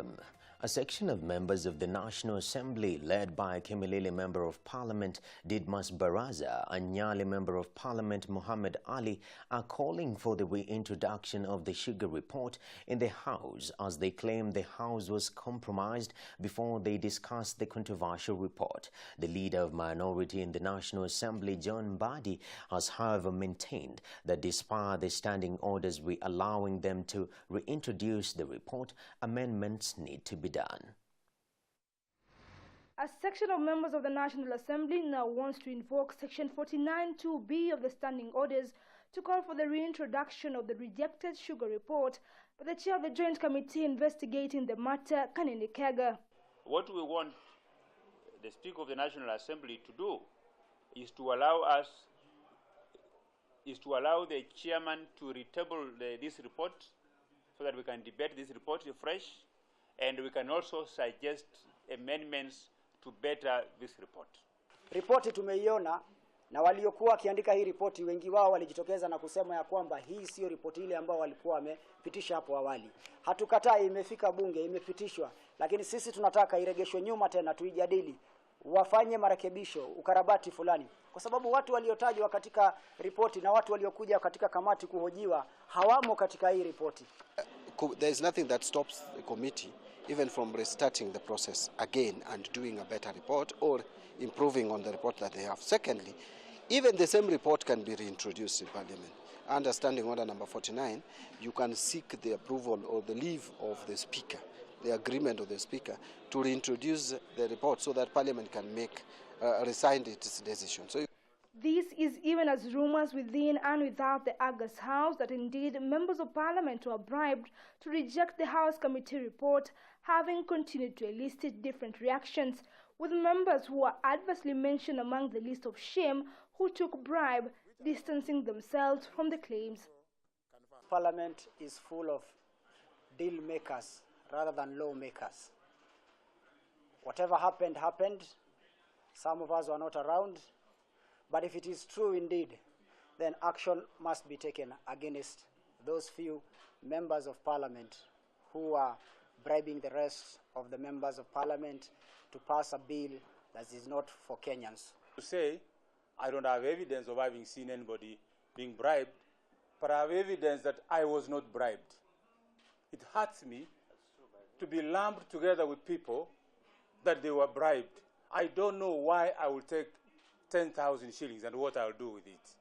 Welcome. A section of members of the National Assembly, led by Kimilili Member of Parliament Didmas Baraza and Nyali Member of Parliament Muhammad Ali, are calling for the reintroduction of the sugar report in the House, as they claim the House was compromised before they discussed the controversial report. The leader of minority in the National Assembly, John Mbadi, has however maintained that despite the standing orders allowing them to reintroduce the report, amendments need to be done. A section of members of the National Assembly now wants to invoke Section 49(2)(b) of the standing orders to call for the reintroduction of the rejected sugar report by the chair of the Joint Committee investigating the matter, Kanini Kega. What we want the Speaker of the National Assembly to do is to allow the chairman to retable this report so that we can debate this report afresh, and we can also suggest amendments to better this report. Ripoti tumeiona, na waliokuwa wakiandika hii ripoti wengi wao walijitokeza na kusema ya kwamba hii sio ripoti ile ambao walikuwa wamepitisha hapo awali. Hatukatai, imefika bunge, imepitishwa, lakini sisi tunataka iregeshwe nyuma tena tuijadili, wafanye marekebisho, ukarabati fulani, kwa sababu watu waliotajwa katika ripoti na watu waliokuja katika kamati kuhojiwa hawamo katika hii ripoti. There is nothing that stops the committee even from restarting the process again and doing a better report or improving on the report that they have. Secondly, even the same report can be reintroduced in Parliament. Under Standing Order number 49, you can seek the approval or the leave of the Speaker, the agreement of the Speaker, to reintroduce the report so that Parliament can make resign its decision. So this is even as rumors within and without the August House that indeed members of Parliament were bribed to reject the House Committee report, having continued to elicit different reactions, with members who are adversely mentioned among the list of shame who took bribe, distancing themselves from the claims. Parliament is full of deal makers rather than law makers. Whatever happened, happened. Some of us were not around. But if it is true indeed, then action must be taken against those few members of Parliament who are bribing the rest of the members of Parliament to pass a bill that is not for Kenyans. To say, I don't have evidence of having seen anybody being bribed, but I have evidence that I was not bribed. It hurts me to be lumped together with people that they were bribed. I don't know why I will take 10,000 shillings and what I'll do with it.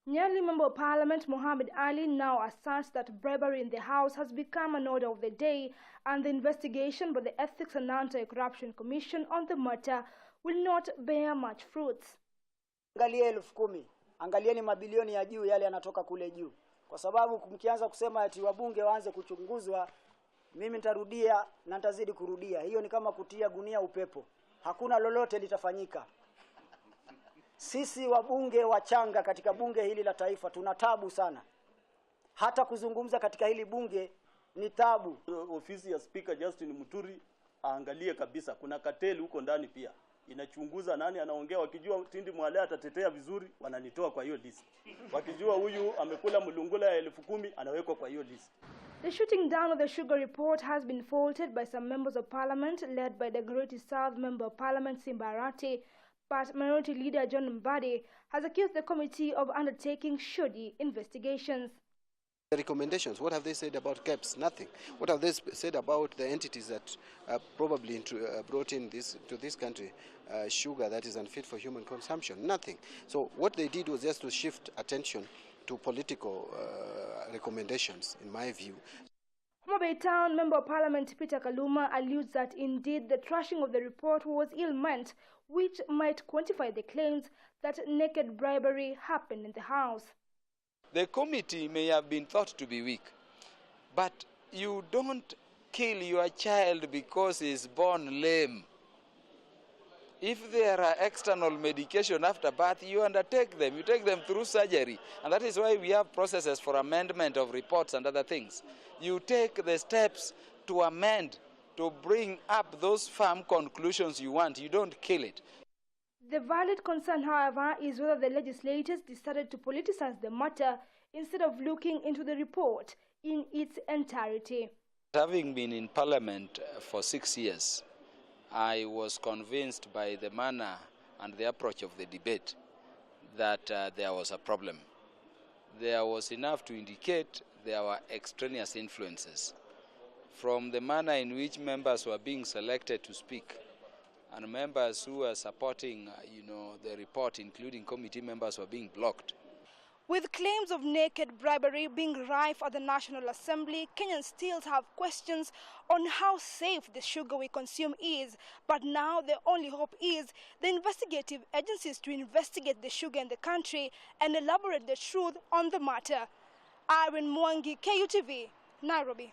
Nyali Member of Parliament Muhammad Ali now asserts that bribery in the House has become an order of the day, and the investigation by the Ethics and Anti-Corruption Commission on the matter will not bear much fruits. Angalia 10,000, angalieni mabilioni ya juu yale yanatoka kule juu. Kwa sababu mkianza kusema ati wabunge waanze kuchunguzwa, mimi nitarudia na nitazidi kurudia. Hiyo ni kama kutia gunia upepo. Hakuna lolote litafanyika. Sisi wabunge wachanga katika bunge hili la taifa tuna tabu sana. Hata kuzungumza katika hili bunge ni tabu. Ofisi ya Speaker Justin Muturi aangalie kabisa, kuna kateli huko ndani pia. Inachunguza nani anaongea, wakijua Tindi Mwale atatetea vizuri wananitoa kwa hiyo list. Wakijua huyu amekula mlungula ya 10,000 anawekwa kwa hiyo list. The shooting down of the sugar report has been faulted by some members of Parliament led by the Greater South Member of Parliament Simbarati, but Minority Leader John Mbadi has accused the committee of undertaking shoddy investigations. the recommendations, what have they said about caps? Nothing. What have they said about the entities that probably brought in to this country sugar that is unfit for human consumption? Nothing. So what they did was just to shift attention to political recommendations, in my view. Homa Bay Town Member of Parliament Peter Kaluma alludes that indeed the trashing of the report was ill-meant, which might quantify the claims that naked bribery happened in the House. The committee may have been thought to be weak, but you don't kill your child because he's born lame. If there are external medication after birth, you undertake them. You take them through surgery. And that is why we have processes for amendment of reports and other things. You take the steps to amend, to bring up those firm conclusions you want. You don't kill it. The valid concern, however, is whether the legislators decided to politicize the matter instead of looking into the report in its entirety. Having been in Parliament for 6 years, I was convinced by the manner and the approach of the debate that there was a problem. There was enough to indicate there were extraneous influences. From the manner in which members were being selected to speak, and members who were supporting the report, including committee members, were being blocked. With claims of naked bribery being rife at the National Assembly, Kenyans still have questions on how safe the sugar we consume is. But now the only hope is the investigative agencies to investigate the sugar in the country and elaborate the truth on the matter. Irene Mwangi, KUTV, Nairobi.